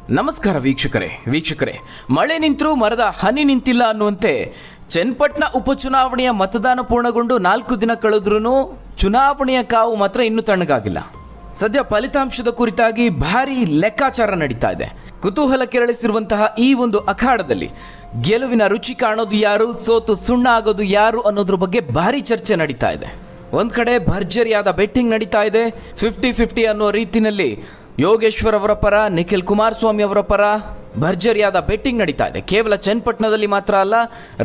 ನಮಸ್ಕಾರ ವೀಕ್ಷಕರೇ ಮಳೆ ನಿಂತರೂ ಮರದ ಹನಿ ನಿಂತಿಲ್ಲ ಅನ್ನುವಂತೆ ಚನ್ನಪಟ್ಟಣ ಉಪಚುನಾವಣೆಯ ಮತದಾನ ಪೂರ್ಣಗೊಂಡು 4 ದಿನ ಕಳೆದ್ರೂ ಚುನಾವಣೆಯ ಕಾವು ಮಾತ್ರ ಇನ್ನೂ ತಣ್ಣಗಾಗಿಲ್ಲ. ಸದ್ಯ ಫಲಿತಾಂಶದ ಕುರಿತಾಗಿ ಭಾರಿ ಲೆಕ್ಕಾಚಾರ ನಡೀತಾ ಇದೆ. ಕುತೂಹಲ ಕೆರಳಿಸಿರುವಂತಹ ಈ ಒಂದು ಅಖಾಡದಲ್ಲಿ ಗೆಲುವಿನ ರುಚಿ ಕಾಣೋದು ಯಾರು, ಸೋತು ಸುಣ್ಣ ಆಗೋದು ಯಾರು ಅನ್ನೋದ್ರ ಬಗ್ಗೆ ಭಾರಿ ಚರ್ಚೆ ನಡೀತಾ ಇದೆ. ಒಂದ್ ಕಡೆ ಭರ್ಜರಿಯಾದ ಬೆಟ್ಟಿಂಗ್ ನಡೀತಾ ಇದೆ. 50-50 ಅನ್ನೋ ರೀತಿಯಲ್ಲಿ ಯೋಗೇಶ್ವರ್ ಅವರ ಪರ, ನಿಖಿಲ್ ಕುಮಾರಸ್ವಾಮಿ ಅವರ ಪರ ಭರ್ಜರಿಯಾದ ಬೆಟ್ಟಿಂಗ್ ನಡೀತಾ ಇದೆ. ಕೇವಲ ಚನ್ನಪಟ್ಟಣದಲ್ಲಿ ಮಾತ್ರ ಅಲ್ಲ,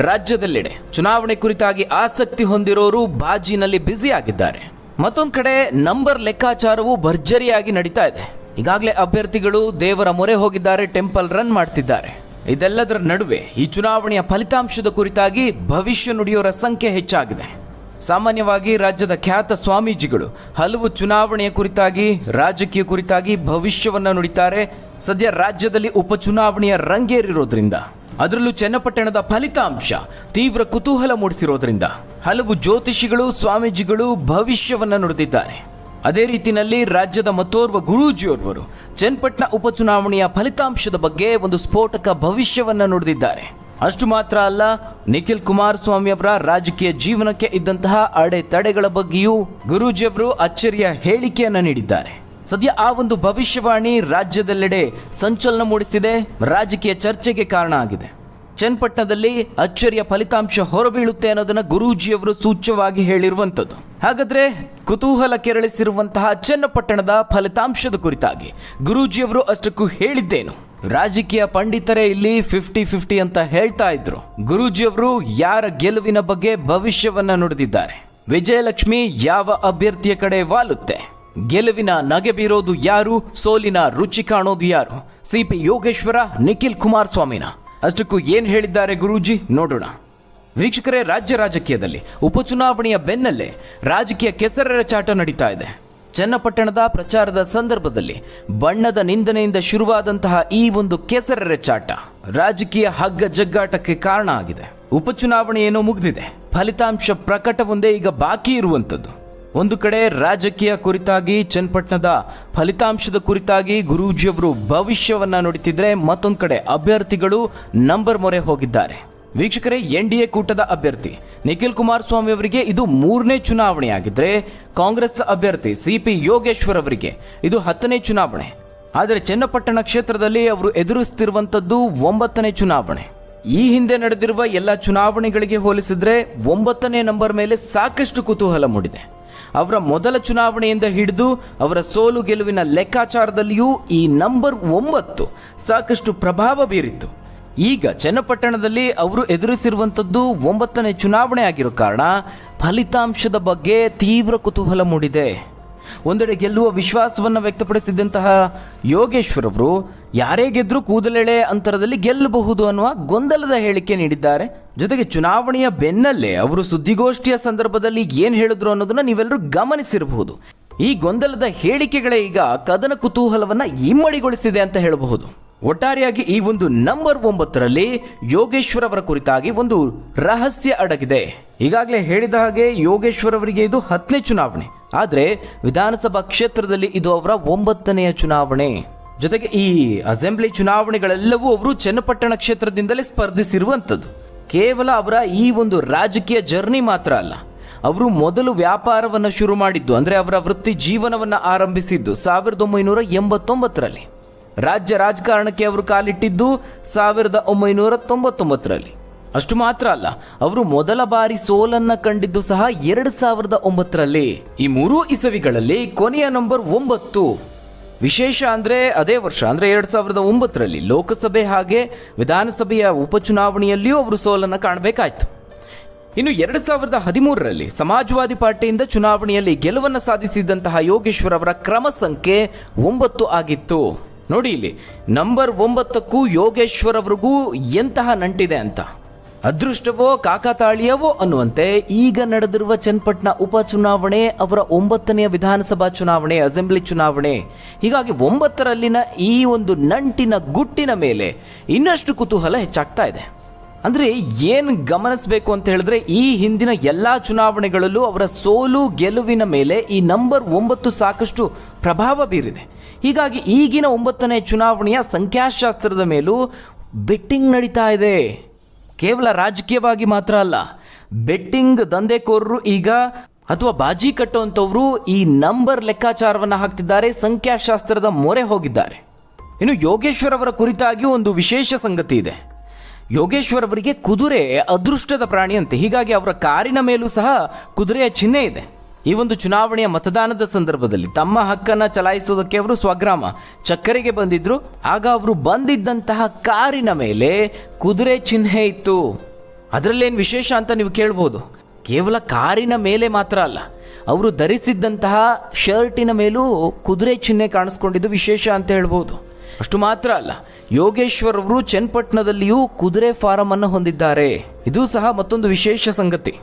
ರಾಜ್ಯದೆಲ್ಲೆಡೆ ಚುನಾವಣೆ ಕುರಿತಾಗಿ ಆಸಕ್ತಿ ಹೊಂದಿರೋರು ಬಾಜಿನಲ್ಲಿ ಬ್ಯುಸಿ ಆಗಿದ್ದಾರೆ. ಮತ್ತೊಂದು ಕಡೆ ನಂಬರ್ ಲೆಕ್ಕಾಚಾರವು ಭರ್ಜರಿಯಾಗಿ ನಡೀತಾ ಇದೆ. ಈಗಾಗಲೇ ಅಭ್ಯರ್ಥಿಗಳು ದೇವರ ಮೊರೆ ಹೋಗಿದ್ದಾರೆ, ಟೆಂಪಲ್ ರನ್ ಮಾಡ್ತಿದ್ದಾರೆ. ಇದೆಲ್ಲದರ ನಡುವೆ ಈ ಚುನಾವಣೆಯ ಫಲಿತಾಂಶದ ಕುರಿತಾಗಿ ಭವಿಷ್ಯ ನುಡಿಯೋರ ಸಂಖ್ಯೆ ಹೆಚ್ಚಾಗಿದೆ. ಸಾಮಾನ್ಯವಾಗಿ ರಾಜ್ಯದ ಖ್ಯಾತ ಸ್ವಾಮೀಜಿಗಳು ಹಲವು ಚುನಾವಣೆಯ ಕುರಿತಾಗಿ, ರಾಜಕೀಯ ಕುರಿತಾಗಿ ಭವಿಷ್ಯವನ್ನ ನುಡಿತಾರೆ. ಸದ್ಯ ರಾಜ್ಯದಲ್ಲಿ ಉಪಚುನಾವಣೆಯ ರಂಗೇರಿರೋದ್ರಿಂದ, ಅದರಲ್ಲೂ ಚನ್ನಪಟ್ಟಣದ ಫಲಿತಾಂಶ ತೀವ್ರ ಕುತೂಹಲ ಮೂಡಿಸಿರೋದ್ರಿಂದ ಹಲವು ಜ್ಯೋತಿಷಿಗಳು, ಸ್ವಾಮೀಜಿಗಳು ಭವಿಷ್ಯವನ್ನ ನುಡಿದಿದ್ದಾರೆ. ಅದೇ ರೀತಿಯಲ್ಲಿ ರಾಜ್ಯದ ಮತ್ತೋರ್ವ ಗುರೂಜಿಯೋರ್ವರು ಚನ್ನಪಟ್ಟಣ ಉಪಚುನಾವಣೆಯ ಫಲಿತಾಂಶದ ಬಗ್ಗೆ ಒಂದು ಸ್ಫೋಟಕ ಭವಿಷ್ಯವನ್ನ ನುಡಿದಿದ್ದಾರೆ. ಅಷ್ಟು ಮಾತ್ರ ಅಲ್ಲ, ನಿಖಿಲ್ ಕುಮಾರಸ್ವಾಮಿ ಅವರ ರಾಜಕೀಯ ಜೀವನಕ್ಕೆ ಇದ್ದಂತಹ ಅಡೆತಡೆಗಳ ಬಗ್ಗೆಯೂ ಗುರೂಜಿಯವರು ಅಚ್ಚರಿಯ ಹೇಳಿಕೆಯನ್ನು ನೀಡಿದ್ದಾರೆ. ಸದ್ಯ ಆ ಒಂದು ಭವಿಷ್ಯವಾಣಿ ರಾಜ್ಯದೆಲ್ಲೆಡೆ ಸಂಚಲನ ಮೂಡಿಸಿದೆ, ರಾಜಕೀಯ ಚರ್ಚೆಗೆ ಕಾರಣ ಆಗಿದೆ. ಚನ್ನಪಟ್ಟಣದಲ್ಲಿ ಅಚ್ಚರಿಯ ಫಲಿತಾಂಶ ಹೊರಬೀಳುತ್ತೆ ಅನ್ನೋದನ್ನ ಗುರೂಜಿಯವರು ಸೂಚ್ಯವಾಗಿ ಹೇಳಿರುವಂಥದ್ದು. ಹಾಗಾದ್ರೆ ಕುತೂಹಲ ಕೆರಳಿಸಿರುವಂತಹ ಚನ್ನಪಟ್ಟಣದ ಫಲಿತಾಂಶದ ಕುರಿತಾಗಿ ಗುರೂಜಿಯವರು ಅಷ್ಟಕ್ಕೂ ಹೇಳಿದ್ದೇನು? ರಾಜಕೀಯ ಪಂಡಿತರೇ ಇಲ್ಲಿ 50-50 ಅಂತ ಹೇಳ್ತಾ ಇದ್ರು. ಗುರೂಜಿಯವರು ಯಾರ ಗೆಲುವಿನ ಬಗ್ಗೆ ಭವಿಷ್ಯವನ್ನ ನುಡಿದಿದ್ದಾರೆ? ವಿಜಯಲಕ್ಷ್ಮಿ ಯಾವ ಅಭ್ಯರ್ಥಿಯ ಕಡೆ ವಾಲುತ್ತೆ? ಗೆಲುವಿನ ನಗೆ ಬೀರೋದು ಯಾರು, ಸೋಲಿನ ರುಚಿ ಕಾಣೋದು ಯಾರು? ಸಿಪಿ ಯೋಗೇಶ್ವರ, ನಿಖಿಲ್ ಕುಮಾರಸ್ವಾಮಿನ? ಅಷ್ಟಕ್ಕೂ ಏನ್ ಹೇಳಿದ್ದಾರೆ ಗುರೂಜಿ, ನೋಡೋಣ. ವೀಕ್ಷಕರೇ, ರಾಜ್ಯ ರಾಜಕೀಯದಲ್ಲಿ ಉಪಚುನಾವಣೆಯ ಬೆನ್ನಲ್ಲೇ ರಾಜಕೀಯ ಕೆಸರೆರಚಾಟ ನಡೀತಾ ಇದೆ. ಚನ್ನಪಟ್ಟಣದ ಪ್ರಚಾರದ ಸಂದರ್ಭದಲ್ಲಿ ಬಣ್ಣದ ನಿಂದನೆಯಿಂದ ಶುರುವಾದಂತಹ ಈ ಒಂದು ಕೆಸರೆರಚಾಟ ರಾಜಕೀಯ ಹಗ್ಗ ಜಗ್ಗಾಟಕ್ಕೆ ಕಾರಣ ಆಗಿದೆ. ಉಪಚುನಾವಣೆ ಏನೋ ಮುಗಿದಿದೆ, ಫಲಿತಾಂಶ ಪ್ರಕಟವೊಂದೇ ಈಗ ಬಾಕಿ ಇರುವಂಥದ್ದು. ಒಂದು ಕಡೆ ರಾಜಕೀಯ ಕುರಿತಾಗಿ, ಚನ್ನಪಟ್ಟಣದ ಫಲಿತಾಂಶದ ಕುರಿತಾಗಿ ಗುರೂಜಿಯವರು ಭವಿಷ್ಯವನ್ನ ನುಡಿತಿದ್ರೆ, ಮತ್ತೊಂದು ಕಡೆ ಅಭ್ಯರ್ಥಿಗಳು ನಂಬರ್ ಮೊರೆ ಹೋಗಿದ್ದಾರೆ. ವೀಕ್ಷಕರೇ, NDA ಕೂಟದ ಅಭ್ಯರ್ಥಿ ನಿಖಿಲ್ ಕುಮಾರಸ್ವಾಮಿ ಅವರಿಗೆ ಇದು 3ನೇ ಚುನಾವಣೆಯಾಗಿದ್ರೆ, ಕಾಂಗ್ರೆಸ್ ಅಭ್ಯರ್ಥಿ ಸಿಪಿ ಯೋಗೇಶ್ವರ್ ಅವರಿಗೆ ಇದು 10ನೇ ಚುನಾವಣೆ. ಆದರೆ ಚನ್ನಪಟ್ಟಣ ಕ್ಷೇತ್ರದಲ್ಲಿ ಅವರು ಎದುರಿಸುತ್ತಿರುವಂತದ್ದು 9ನೇ ಚುನಾವಣೆ. ಈ ಹಿಂದೆ ನಡೆದಿರುವ ಎಲ್ಲ ಚುನಾವಣೆಗಳಿಗೆ ಹೋಲಿಸಿದ್ರೆ 9ನೇ ನಂಬರ್ ಮೇಲೆ ಸಾಕಷ್ಟು ಕುತೂಹಲ ಮೂಡಿದೆ. ಅವರ ಮೊದಲ ಚುನಾವಣೆಯಿಂದ ಹಿಡಿದು ಅವರ ಸೋಲು ಗೆಲುವಿನ ಲೆಕ್ಕಾಚಾರದಲ್ಲಿಯೂ ಈ ನಂಬರ್ 9 ಸಾಕಷ್ಟು ಪ್ರಭಾವ ಬೀರಿತ್ತು. ಈಗ ಚನ್ನಪಟ್ಟಣದಲ್ಲಿ ಅವರು ಎದುರಿಸಿರುವಂಥದ್ದು 9ನೇ ಚುನಾವಣೆ ಆಗಿರೋ ಕಾರಣ ಫಲಿತಾಂಶದ ಬಗ್ಗೆ ತೀವ್ರ ಕುತೂಹಲ ಮೂಡಿದೆ. ಒಂದೆಡೆ ಗೆಲ್ಲುವ ವಿಶ್ವಾಸವನ್ನು ವ್ಯಕ್ತಪಡಿಸಿದಂತಹ ಯೋಗೇಶ್ವರ್ ಅವರು ಯಾರೇ ಗೆದ್ರೂ ಕೂದಲೆಳೆ ಅಂತರದಲ್ಲಿ ಗೆಲ್ಲಬಹುದು ಅನ್ನುವ ಗೊಂದಲದ ಹೇಳಿಕೆ ನೀಡಿದ್ದಾರೆ. ಜೊತೆಗೆ ಚುನಾವಣೆಯ ಬೆನ್ನಲ್ಲೇ ಅವರು ಸುದ್ದಿಗೋಷ್ಠಿಯ ಸಂದರ್ಭದಲ್ಲಿ ಏನು ಹೇಳಿದ್ರು ಅನ್ನೋದನ್ನ ನೀವೆಲ್ಲರೂ ಗಮನಿಸಿರಬಹುದು. ಈ ಗೊಂದಲದ ಹೇಳಿಕೆಗಳೇ ಈಗ ಕದನ ಕುತೂಹಲವನ್ನ ಇಮ್ಮಡಿಗೊಳಿಸಿದೆ ಅಂತ ಹೇಳಬಹುದು. ಒಟ್ಟಾರೆಯಾಗಿ ಈ ಒಂದು ನಂಬರ್ 9ರಲ್ಲಿ ಯೋಗೇಶ್ವರ್ ಅವರ ಕುರಿತಾಗಿ ಒಂದು ರಹಸ್ಯ ಅಡಗಿದೆ. ಈಗಾಗಲೇ ಹೇಳಿದ ಹಾಗೆ ಯೋಗೇಶ್ವರ್ ಅವರಿಗೆ ಇದು 10ನೇ ಚುನಾವಣೆ, ಆದರೆ ವಿಧಾನಸಭಾ ಕ್ಷೇತ್ರದಲ್ಲಿ ಇದು ಅವರ 9ನೆಯ ಚುನಾವಣೆ. ಜೊತೆಗೆ ಈ ಅಸೆಂಬ್ಲಿ ಚುನಾವಣೆಗಳೆಲ್ಲವೂ ಅವರು ಚನ್ನಪಟ್ಟಣ ಕ್ಷೇತ್ರದಿಂದಲೇ ಸ್ಪರ್ಧಿಸಿರುವಂಥದ್ದು. ಕೇವಲ ಅವರ ಈ ಒಂದು ರಾಜಕೀಯ ಜರ್ನಿ ಮಾತ್ರ ಅಲ್ಲ, ಅವರು ಮೊದಲು ವ್ಯಾಪಾರವನ್ನು ಶುರು ಮಾಡಿದ್ದು, ಅಂದರೆ ಅವರ ವೃತ್ತಿ ಜೀವನವನ್ನು ಆರಂಭಿಸಿದ್ದು 1989ರಲ್ಲಿ. ರಾಜ್ಯ ರಾಜಕಾರಣಕ್ಕೆ ಅವರು ಕಾಲಿಟ್ಟಿದ್ದು 1999ರಲ್ಲಿ. ಅಷ್ಟು ಮಾತ್ರ ಅಲ್ಲ, ಅವರು ಮೊದಲ ಬಾರಿ ಸೋಲನ್ನ ಕಂಡಿದ್ದು ಸಹ 2009ರಲ್ಲಿ. ಈ 3 ಇಸವಿಗಳಲ್ಲಿ ಕೊನೆಯ ನಂಬರ್ 9 ವಿಶೇಷ. ಅಂದರೆ ಅದೇ ವರ್ಷ, ಅಂದರೆ 2009ರಲ್ಲಿ ಲೋಕಸಭೆ ಹಾಗೆ ವಿಧಾನಸಭೆಯ ಉಪಚುನಾವಣೆಯಲ್ಲಿಯೂ ಅವರು ಸೋಲನ್ನು ಕಾಣಬೇಕಾಯ್ತು. ಇನ್ನು 2013ರಲ್ಲಿ ಸಮಾಜವಾದಿ ಪಾರ್ಟಿಯಿಂದ ಚುನಾವಣೆಯಲ್ಲಿ ಗೆಲುವನ್ನು ಸಾಧಿಸಿದಂತಹ ಯೋಗೇಶ್ವರ್ ಅವರ ಕ್ರಮ ಸಂಖ್ಯೆ 9 ಆಗಿತ್ತು. ನೋಡಿ ಇಲ್ಲಿ, ನಂಬರ್ 9ಕ್ಕೂ ಯೋಗೇಶ್ವರ್ ಅವರಿಗೂ ಎಂತಹ ನಂಟಿದೆ ಅಂತ. ಅದೃಷ್ಟವೋ ಕಾಕತಾಳೀಯವೋ ಅನ್ನುವಂತೆ ಈಗ ನಡೆದಿರುವ ಚನ್ನಪಟ್ಟಣ ಉಪಚುನಾವಣೆ ಅವರ 9ನೆಯ ವಿಧಾನಸಭಾ ಚುನಾವಣೆ, ಅಸೆಂಬ್ಲಿ ಚುನಾವಣೆ. ಹೀಗಾಗಿ 9ರಲ್ಲಿನ ಈ ಒಂದು ನಂಟಿನ ಗುಟ್ಟಿನ ಮೇಲೆ ಇನ್ನಷ್ಟು ಕುತೂಹಲ ಹೆಚ್ಚಾಗ್ತಾ ಇದೆ. ಅಂದರೆ ಏನು ಗಮನಿಸಬೇಕು ಅಂತ ಹೇಳಿದ್ರೆ, ಈ ಹಿಂದಿನ ಎಲ್ಲ ಚುನಾವಣೆಗಳಲ್ಲೂ ಅವರ ಸೋಲು ಗೆಲುವಿನ ಮೇಲೆ ಈ ನಂಬರ್ 9 ಸಾಕಷ್ಟು ಪ್ರಭಾವ ಬೀರಿದೆ. ಹೀಗಾಗಿ ಈಗಿನ 9ನೇ ಚುನಾವಣೆಯ ಸಂಖ್ಯಾಶಾಸ್ತ್ರದ ಮೇಲೂ ಬೆಟ್ಟಿಂಗ್ ನಡೀತಾ ಇದೆ. ಕೇವಲ ರಾಜಕೀಯವಾಗಿ ಮಾತ್ರ ಅಲ್ಲ, ಬೆಟ್ಟಿಂಗ್ ದಂಧೆಕೋರರು ಈಗ ಅಥವಾ ಬಾಜಿ ಕಟ್ಟುವಂಥವರು ಈ ನಂಬರ್ ಲೆಕ್ಕಾಚಾರವನ್ನು ಹಾಕ್ತಿದ್ದಾರೆ, ಸಂಖ್ಯಾಶಾಸ್ತ್ರದ ಮೊರೆ ಹೋಗಿದ್ದಾರೆ. ಇನ್ನು ಯೋಗೇಶ್ವರ್ ಅವರ ಕುರಿತಾಗಿ ಒಂದು ವಿಶೇಷ ಸಂಗತಿ ಇದೆ. ಯೋಗೇಶ್ವರ್ ಅವರಿಗೆ ಕುದುರೆ ಅದೃಷ್ಟದ ಪ್ರಾಣಿ ಅಂತೆ. ಹೀಗಾಗಿ ಅವರ ಕಾರಿನ ಮೇಲೂ ಸಹ ಕುದುರೆಯ ಚಿಹ್ನೆ ಇದೆ. ಈ ಒಂದು ಚುನಾವಣೆಯ ಮತದಾನದ ಸಂದರ್ಭದಲ್ಲಿ ತಮ್ಮ ಹಕ್ಕನ್ನು ಚಲಾಯಿಸೋದಕ್ಕೆ ಅವರು ಸ್ವಗ್ರಾಮ ಚಕ್ಕರೆಗೆ ಬಂದಿದ್ರು. ಆಗ ಅವರು ಬಂದಿದ್ದಂತಹ ಕಾರಿನ ಮೇಲೆ ಕುದುರೆ ಚಿಹ್ನೆ ಇತ್ತು. ಅದರಲ್ಲೇನು ವಿಶೇಷ ಅಂತ ನೀವು ಕೇಳ್ಬೋದು. ಕೇವಲ ಕಾರಿನ ಮೇಲೆ ಮಾತ್ರ ಅಲ್ಲ, ಅವರು ಧರಿಸಿದ್ದಂತಹ ಶರ್ಟಿನ ಮೇಲೂ ಕುದುರೆ ಚಿಹ್ನೆ ಕಾಣಿಸ್ಕೊಂಡಿದ್ದು ವಿಶೇಷ ಅಂತ ಹೇಳ್ಬೋದು. ಅಷ್ಟು ಮಾತ್ರ ಅಲ್ಲ, ಯೋಗೇಶ್ವರ್ ಅವರು ಚನ್ನಪಟ್ಟಣದಲ್ಲಿಯೂ ಕುದುರೆ ಫಾರಂ ಅನ್ನು ಹೊಂದಿದ್ದಾರೆ. ಇದು ಸಹ ಮತ್ತೊಂದು ವಿಶೇಷ ಸಂಗತಿ.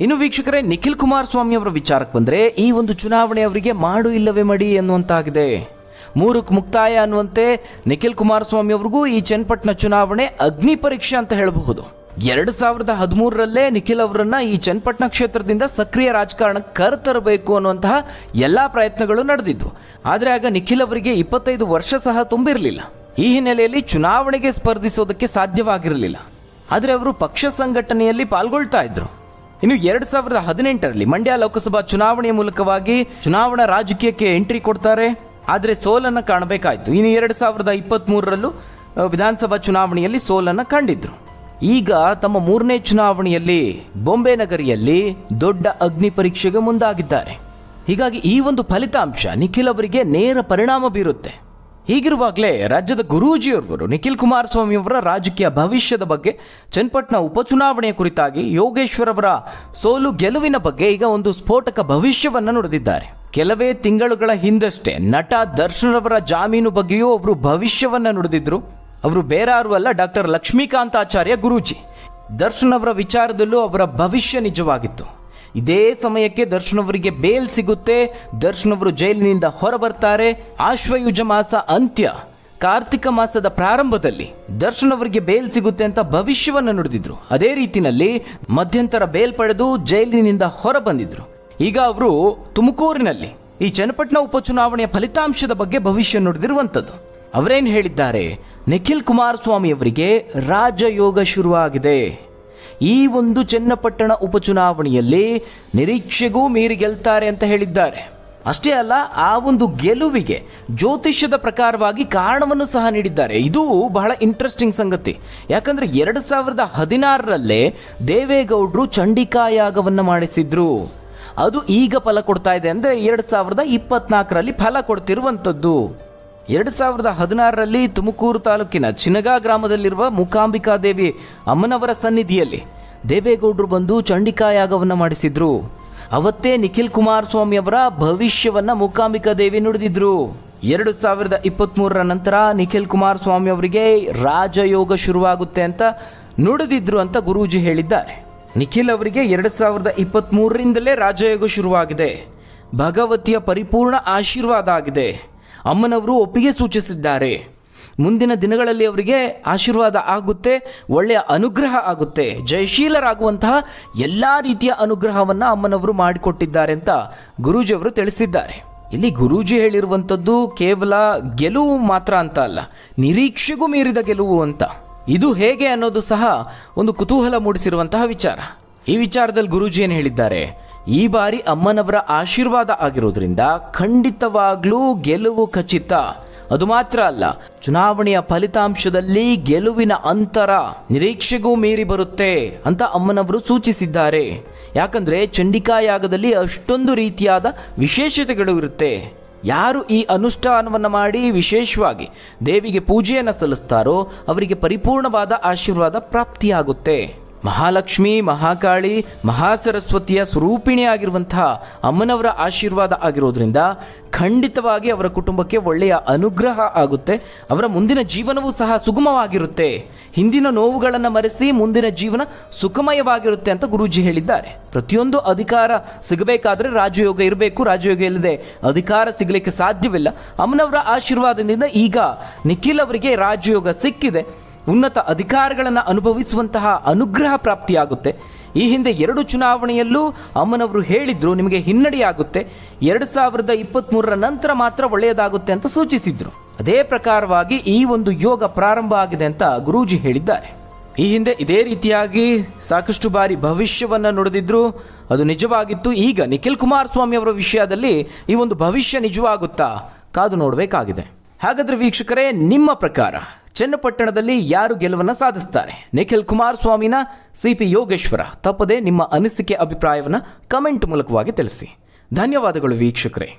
ಇನ್ನು ವೀಕ್ಷಕರೇ, ನಿಖಿಲ್ ಕುಮಾರಸ್ವಾಮಿ ಅವರ ವಿಚಾರಕ್ಕೆ ಬಂದರೆ, ಈ ಒಂದು ಚುನಾವಣೆ ಅವರಿಗೆ ಮಾಡು ಇಲ್ಲವೇ ಮಡಿ ಎನ್ನುವಂತಾಗಿದೆ. 3ಕ್ಕೆ ಮುಕ್ತಾಯ ಅನ್ನುವಂತೆ ನಿಖಿಲ್ ಕುಮಾರಸ್ವಾಮಿ ಅವ್ರಿಗೂ ಈ ಚನ್ನಪಟ್ಟಣ ಚುನಾವಣೆ ಅಗ್ನಿ ಪರೀಕ್ಷೆ ಅಂತ ಹೇಳಬಹುದು. 2013ರಲ್ಲೇ ನಿಖಿಲ್ ಅವರನ್ನ ಈ ಚನ್ನಪಟ್ಟಣ ಕ್ಷೇತ್ರದಿಂದ ಸಕ್ರಿಯ ರಾಜಕಾರಣಕ್ಕೆ ಕರೆತರಬೇಕು ಅನ್ನುವಂತಹ ಎಲ್ಲ ಪ್ರಯತ್ನಗಳು ನಡೆದಿದ್ವು. ಆದರೆ ಆಗ ನಿಖಿಲ್ ಅವರಿಗೆ 25 ವರ್ಷ ಸಹ ತುಂಬಿರಲಿಲ್ಲ. ಈ ಹಿನ್ನೆಲೆಯಲ್ಲಿ ಚುನಾವಣೆಗೆ ಸ್ಪರ್ಧಿಸೋದಕ್ಕೆ ಸಾಧ್ಯವಾಗಿರಲಿಲ್ಲ. ಆದರೆ ಅವರು ಪಕ್ಷ ಸಂಘಟನೆಯಲ್ಲಿ ಪಾಲ್ಗೊಳ್ತಾ ಇದ್ರು. ಇನ್ನು 2018ರಲ್ಲಿ ಮಂಡ್ಯ ಲೋಕಸಭಾ ಚುನಾವಣೆಯ ಮೂಲಕವಾಗಿ ಚುನಾವಣಾ ರಾಜಕೀಯಕ್ಕೆ ಎಂಟ್ರಿ ಕೊಡ್ತಾರೆ. ಆದರೆ ಸೋಲನ್ನು ಕಾಣಬೇಕಾಯಿತು. ಇನ್ನು 2023ರಲ್ಲೂ ವಿಧಾನಸಭಾ ಚುನಾವಣೆಯಲ್ಲಿ ಸೋಲನ್ನು ಕಂಡಿದ್ರು. ಈಗ ತಮ್ಮ 3ನೇ ಚುನಾವಣೆಯಲ್ಲಿ ಬೊಂಬೆ ನಗರಿಯಲ್ಲಿ ದೊಡ್ಡ ಅಗ್ನಿ ಪರೀಕ್ಷೆಗೆ ಮುಂದಾಗಿದ್ದಾರೆ. ಹೀಗಾಗಿ ಈ ಒಂದು ಫಲಿತಾಂಶ ನಿಖಿಲ್ ಅವರಿಗೆ ನೇರ ಪರಿಣಾಮ ಬೀರುತ್ತೆ. ಹೀಗಿರುವಾಗಲೇ ರಾಜ್ಯದ ಗುರೂಜಿಯವರು ನಿಖಿಲ್ ಕುಮಾರಸ್ವಾಮಿ ಅವರ ರಾಜಕೀಯ ಭವಿಷ್ಯದ ಬಗ್ಗೆ, ಚನ್ನಪಟ್ಟಣ ಉಪಚುನಾವಣೆಯ ಕುರಿತಾಗಿ, ಯೋಗೇಶ್ವರ್ ಅವರ ಸೋಲು ಗೆಲುವಿನ ಬಗ್ಗೆ ಈಗ ಒಂದು ಸ್ಫೋಟಕ ಭವಿಷ್ಯವನ್ನು ನುಡಿದಿದ್ದಾರೆ. ಕೆಲವೇ ತಿಂಗಳುಗಳ ಹಿಂದಷ್ಟೇ ನಟ ದರ್ಶನ್ ಅವರ ಜಾಮೀನು ಬಗ್ಗೆಯೂ ಅವರು ಭವಿಷ್ಯವನ್ನು ನುಡಿದಿದ್ರು. ಅವರು ಬೇರಾರು ಅಲ್ಲ, ಡಾಕ್ಟರ್ ಲಕ್ಷ್ಮೀಕಾಂತಾಚಾರ್ಯ ಗುರೂಜಿ. ದರ್ಶನ್ ಅವರ ವಿಚಾರದಲ್ಲೂ ಅವರ ಭವಿಷ್ಯ ನಿಜವಾಗಿತ್ತು. ಇದೇ ಸಮಯಕ್ಕೆ ದರ್ಶನ್ ಅವರಿಗೆ ಬೇಲ್ ಸಿಗುತ್ತೆ. ದರ್ಶನ್ ಅವರು ಜೈಲಿನಿಂದ ಹೊರಬರ್ತಾರೆ. ಆಶ್ವಯುಜ ಮಾಸ ಅಂತ್ಯ, ಕಾರ್ತಿಕ ಮಾಸದ ಪ್ರಾರಂಭದಲ್ಲಿ ದರ್ಶನ್ ಅವರಿಗೆ ಬೇಲ್ ಸಿಗುತ್ತೆ ಅಂತ ಭವಿಷ್ಯವನ್ನು ನುಡಿದಿದ್ರು. ಅದೇ ರೀತಿಯಲ್ಲಿ ಮಧ್ಯಂತರ ಬೇಲ್ ಪಡೆದು ಜೈಲಿನಿಂದ ಹೊರ ಬಂದಿದ್ರು. ಈಗ ಅವರು ತುಮಕೂರಿನಲ್ಲಿ ಈ ಚನ್ನಪಟ್ಟಣ ಉಪಚುನಾವಣೆಯ ಫಲಿತಾಂಶದ ಬಗ್ಗೆ ಭವಿಷ್ಯ ನುಡಿದಿರುವಂಥದ್ದು. ಅವರೇನು ಹೇಳಿದ್ದಾರೆ? ನಿಖಿಲ್ ಕುಮಾರಸ್ವಾಮಿ ಅವರಿಗೆ ರಾಜಯೋಗ ಶುರುವಾಗಿದೆ. ಈ ಒಂದು ಚನ್ನಪಟ್ಟಣ ಉಪಚುನಾವಣೆಯಲ್ಲಿ ನಿರೀಕ್ಷೆಗೂ ಮೀರಿ ಗೆಲ್ತಾರೆ ಅಂತ ಹೇಳಿದ್ದಾರೆ. ಅಷ್ಟೇ ಅಲ್ಲ, ಆ ಒಂದು ಗೆಲುವಿಗೆ ಜ್ಯೋತಿಷ್ಯದ ಪ್ರಕಾರವಾಗಿ ಕಾರಣವನ್ನು ಸಹ ನೀಡಿದ್ದಾರೆ. ಇದು ಬಹಳ ಇಂಟ್ರೆಸ್ಟಿಂಗ್ ಸಂಗತಿ. ಯಾಕಂದರೆ 2016ರಲ್ಲೇ ದೇವೇಗೌಡರು ಚಂಡಿಕಾ ಯಾಗವನ್ನು ಮಾಡಿಸಿದ್ರು. ಅದು ಈಗ ಫಲ ಕೊಡ್ತಾ ಇದೆ. ಅಂದರೆ 2024ರಲ್ಲಿ ಫಲ ಕೊಡ್ತಿರುವಂಥದ್ದು. 2016ರಲ್ಲಿ ತುಮಕೂರು ತಾಲೂಕಿನ ಚಿನಗಾ ಗ್ರಾಮದಲ್ಲಿರುವ ಮೂಕಾಂಬಿಕಾ ದೇವಿ ಅಮ್ಮನವರ ಸನ್ನಿಧಿಯಲ್ಲಿ ದೇವೇಗೌಡರು ಬಂದು ಚಂಡಿಕಾ ಯಾಗವನ್ನು ಮಾಡಿಸಿದ್ರು. ಅವತ್ತೇ ನಿಖಿಲ್ ಕುಮಾರಸ್ವಾಮಿ ಅವರ ಭವಿಷ್ಯವನ್ನು ಮೂಕಾಂಬಿಕಾ ದೇವಿ ನುಡಿದಿದ್ರು. 2023ರ ನಂತರ ನಿಖಿಲ್ ಕುಮಾರಸ್ವಾಮಿ ಅವರಿಗೆ ರಾಜಯೋಗ ಶುರುವಾಗುತ್ತೆ ಅಂತ ನುಡಿದಿದ್ರು ಅಂತ ಗುರೂಜಿ ಹೇಳಿದ್ದಾರೆ. ನಿಖಿಲ್ ಅವರಿಗೆ 2023ರಿಂದಲೇ ರಾಜಯೋಗ ಶುರುವಾಗಿದೆ. ಭಗವತಿಯ ಪರಿಪೂರ್ಣ ಆಶೀರ್ವಾದ ಆಗಿದೆ. ಅಮ್ಮನವರು ಒಪ್ಪಿಗೆ ಸೂಚಿಸಿದ್ದಾರೆ. ಮುಂದಿನ ದಿನಗಳಲ್ಲಿ ಅವರಿಗೆ ಆಶೀರ್ವಾದ ಆಗುತ್ತೆ, ಒಳ್ಳೆಯ ಅನುಗ್ರಹ ಆಗುತ್ತೆ, ಜಯಶೀಲರಾಗುವಂತಹ ಎಲ್ಲ ರೀತಿಯ ಅನುಗ್ರಹವನ್ನು ಅಮ್ಮನವರು ಮಾಡಿಕೊಟ್ಟಿದ್ದಾರೆ ಅಂತ ಗುರೂಜಿಯವರು ತಿಳಿಸಿದ್ದಾರೆ. ಇಲ್ಲಿ ಗುರೂಜಿ ಹೇಳಿರುವಂಥದ್ದು ಕೇವಲ ಗೆಲುವು ಮಾತ್ರ ಅಂತ ಅಲ್ಲ, ನಿರೀಕ್ಷೆಗೂ ಮೀರಿದ ಗೆಲುವು ಅಂತ. ಇದು ಹೇಗೆ ಅನ್ನೋದು ಸಹ ಒಂದು ಕುತೂಹಲ ಮೂಡಿಸಿರುವಂತಹ ವಿಚಾರ. ಈ ವಿಚಾರದಲ್ಲಿ ಗುರೂಜಿ ಏನು ಹೇಳಿದ್ದಾರೆ? ಈ ಬಾರಿ ಅಮ್ಮನವರ ಆಶೀರ್ವಾದ ಆಗಿರೋದ್ರಿಂದ ಖಂಡಿತವಾಗ್ಲೂ ಗೆಲುವು ಖಚಿತ. ಅದು ಮಾತ್ರ ಅಲ್ಲ, ಚುನಾವಣೆಯ ಫಲಿತಾಂಶದಲ್ಲಿ ಗೆಲುವಿನ ಅಂತರ ನಿರೀಕ್ಷೆಗೂ ಮೀರಿ ಬರುತ್ತೆ ಅಂತ ಅಮ್ಮನವರು ಸೂಚಿಸಿದ್ದಾರೆ. ಯಾಕಂದರೆ ಚಂಡಿಕಾ ಯಾಗದಲ್ಲಿ ಅಷ್ಟೊಂದು ರೀತಿಯಾದ ವಿಶೇಷತೆಗಳು ಇರುತ್ತೆ. ಯಾರು ಈ ಅನುಷ್ಠಾನವನ್ನು ಮಾಡಿ ವಿಶೇಷವಾಗಿ ದೇವಿಗೆ ಪೂಜೆಯನ್ನು ಸಲ್ಲಿಸ್ತಾರೋ ಅವರಿಗೆ ಪರಿಪೂರ್ಣವಾದ ಆಶೀರ್ವಾದ ಪ್ರಾಪ್ತಿಯಾಗುತ್ತೆ. ಮಹಾಲಕ್ಷ್ಮಿ, ಮಹಾಕಾಳಿ, ಮಹಾಸರಸ್ವತಿಯ ಸ್ವರೂಪಿಣಿಯಾಗಿರುವಂತಹ ಅಮ್ಮನವರ ಆಶೀರ್ವಾದ ಆಗಿರೋದ್ರಿಂದ ಖಂಡಿತವಾಗಿ ಅವರ ಕುಟುಂಬಕ್ಕೆ ಒಳ್ಳೆಯ ಅನುಗ್ರಹ ಆಗುತ್ತೆ. ಅವರ ಮುಂದಿನ ಜೀವನವೂ ಸಹ ಸುಗಮವಾಗಿರುತ್ತೆ. ಹಿಂದಿನ ನೋವುಗಳನ್ನು ಮರೆಸಿ ಮುಂದಿನ ಜೀವನ ಸುಖಮಯವಾಗಿರುತ್ತೆ ಅಂತ ಗುರೂಜಿ ಹೇಳಿದ್ದಾರೆ. ಪ್ರತಿಯೊಂದು ಅಧಿಕಾರ ಸಿಗಬೇಕಾದ್ರೆ ರಾಜಯೋಗ ಇರಬೇಕು. ರಾಜಯೋಗ ಇಲ್ಲದೆ ಅಧಿಕಾರ ಸಿಗಲಿಕ್ಕೆ ಸಾಧ್ಯವಿಲ್ಲ. ಅಮ್ಮನವರ ಆಶೀರ್ವಾದದಿಂದ ಈಗ ನಿಖಿಲ್ ಅವರಿಗೆ ರಾಜಯೋಗ ಸಿಕ್ಕಿದೆ. ಉನ್ನತ ಅಧಿಕಾರಗಳನ್ನು ಅನುಭವಿಸುವಂತಹ ಅನುಗ್ರಹ ಪ್ರಾಪ್ತಿಯಾಗುತ್ತೆ. ಈ ಹಿಂದೆ 2 ಚುನಾವಣೆಯಲ್ಲೂ ಅಮ್ಮನವರು ಹೇಳಿದ್ರು ನಿಮಗೆ ಹಿನ್ನಡೆಯಾಗುತ್ತೆ, 2023ರ ನಂತರ ಮಾತ್ರ ಒಳ್ಳೆಯದಾಗುತ್ತೆ ಅಂತ ಸೂಚಿಸಿದ್ರು. ಅದೇ ಪ್ರಕಾರವಾಗಿ ಈ ಒಂದು ಯೋಗ ಪ್ರಾರಂಭ ಆಗಿದೆ ಅಂತ ಗುರೂಜಿ ಹೇಳಿದ್ದಾರೆ. ಈ ಹಿಂದೆ ಇದೇ ರೀತಿಯಾಗಿ ಸಾಕಷ್ಟು ಬಾರಿ ಭವಿಷ್ಯವನ್ನು ನುಡಿದಿದ್ರು, ಅದು ನಿಜವಾಗಿತ್ತು. ಈಗ ನಿಖಿಲ್ ಕುಮಾರಸ್ವಾಮಿ ಅವರ ವಿಷಯದಲ್ಲಿ ಈ ಒಂದು ಭವಿಷ್ಯ ನಿಜವಾಗುತ್ತಾ ಕಾದು ನೋಡಬೇಕಾಗಿದೆ. ಹಾಗಾದ್ರೆ ವೀಕ್ಷಕರೇ, ನಿಮ್ಮ ಪ್ರಕಾರ ಚನ್ನಪಟ್ಟಣದಲ್ಲಿ ಯಾರು ಗೆಲುವನ್ನು ಸಾಧಿಸ್ತಾರೆ? ನಿಖಿಲ್ ಕುಮಾರಸ್ವಾಮಿನ, CP ಯೋಗೇಶ್ವರ? ತಪ್ಪದೆ ನಿಮ್ಮ ಅನಿಸಿಕೆ ಅಭಿಪ್ರಾಯವನ್ನು ಕಮೆಂಟ್ ಮೂಲಕವಾಗಿ ತಿಳಿಸಿ. ಧನ್ಯವಾದಗಳು ವೀಕ್ಷಕರೇ.